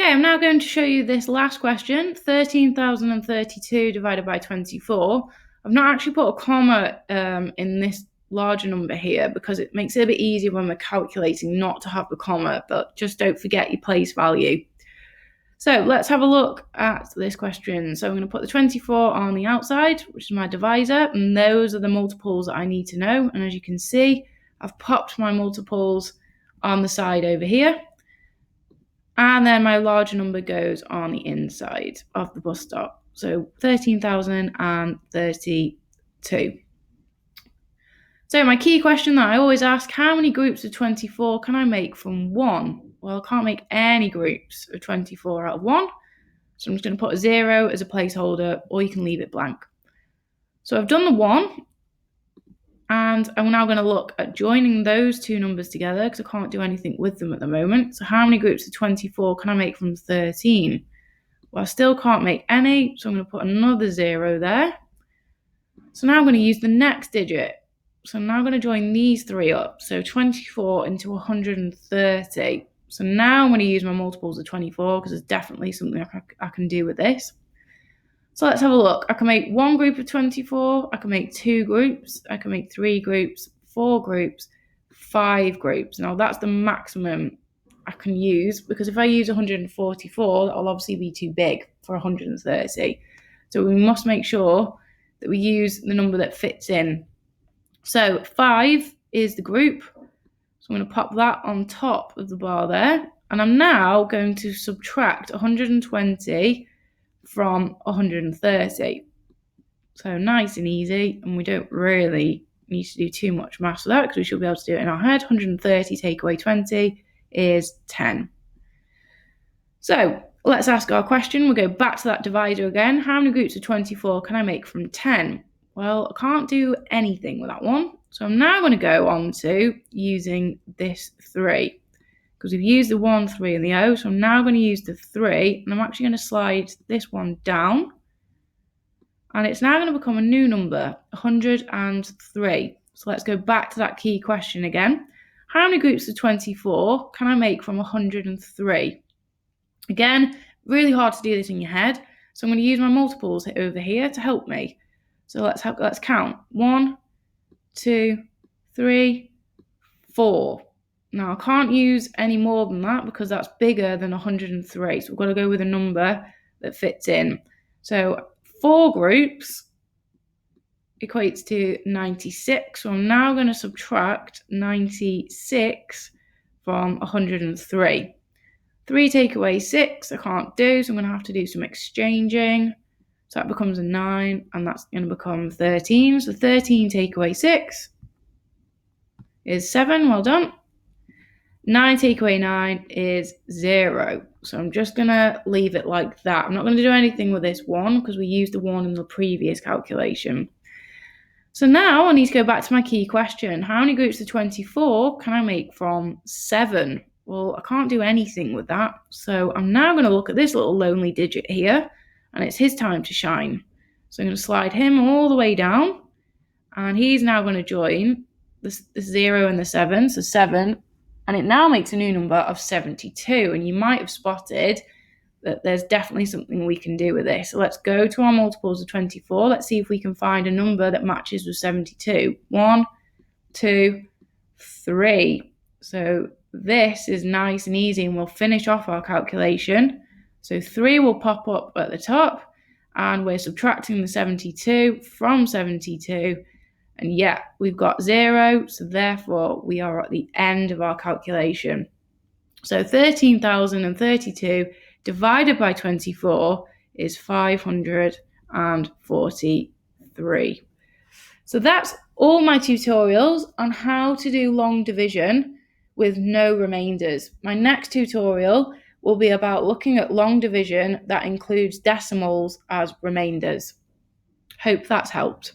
Okay, I'm now going to show you this last question, 13,032 divided by 24. I've not actually put a comma in this larger number here because it makes it a bit easier when we're calculating not to have the comma, but just don't forget your place value. So let's have a look at this question. So I'm going to put the 24 on the outside, which is my divisor, and those are the multiples that I need to know. And as you can see, I've popped my multiples on the side over here. And then my larger number goes on the inside of the bus stop. So 13,032. So my key question that I always ask, how many groups of 24 can I make from 1? Well, I can't make any groups of 24 out of 1. So I'm just going to put a 0 as a placeholder, or you can leave it blank. So I've done the 1. And I'm now going to look at joining those two numbers together because I can't do anything with them at the moment. So how many groups of 24 can I make from 13? Well, I still can't make any, so I'm going to put another 0 there. So now I'm going to use the next digit. So I'm now going to join these three up. So 24 into 130. So now I'm going to use my multiples of 24 because there's definitely something I can do with this. So let's have a look. I can make one group of 24. I can make 2 groups. I can make 3 groups, 4 groups, 5 groups. Now that's the maximum I can use because if I use 144, that'll obviously be too big for 130. So we must make sure that we use the number that fits in. So 5 is the group. So I'm going to pop that on top of the bar there. And I'm now going to subtract 120 from 130. So nice and easy, and we don't really need to do too much maths for that because we should be able to do it in our head. 130 take away 20 is 10. So let's ask our question. We'll go back to that divider again. How many groups of 24 can I make from 10? Well, I can't do anything with that one. So I'm now going to go on to using this 3. Because we've used the 1, 3, and the O, so I'm now going to use the 3, and I'm actually going to slide this one down, and it's now going to become a new number, 103. So let's go back to that key question again. How many groups of 24 can I make from 103? Again, really hard to do this in your head, so I'm going to use my multiples over here to help me. So let's count. 1, 2, 3, 4. Now, I can't use any more than that because that's bigger than 103. So we've got to go with a number that fits in. So 4 groups equates to 96. So I'm now going to subtract 96 from 103. 3 take away 6, I can't do, so I'm going to have to do some exchanging. So that becomes a 9, and that's going to become 13. So 13 take away 6 is 7. Well done. 9 take away 9 is 0. So I'm just going to leave it like that. I'm not going to do anything with this 1 because we used the 1 in the previous calculation. So now I need to go back to my key question. How many groups of 24 can I make from 7? Well, I can't do anything with that. So I'm now going to look at this little lonely digit here, and it's his time to shine. So I'm going to slide him all the way down, and he's now going to join the 0 and the 7, so 7. And it now makes a new number of 72. And you might have spotted that there's definitely something we can do with this. So let's go to our multiples of 24. Let's see if we can find a number that matches with 72. 1, 2, 3. So this is nice and easy, and we'll finish off our calculation. So 3 will pop up at the top, and we're subtracting the 72 from 72. And yeah, we've got 0, so therefore we are at the end of our calculation. So 13,032 divided by 24 is 543. So that's all my tutorials on how to do long division with no remainders. My next tutorial will be about looking at long division that includes decimals as remainders. Hope that's helped.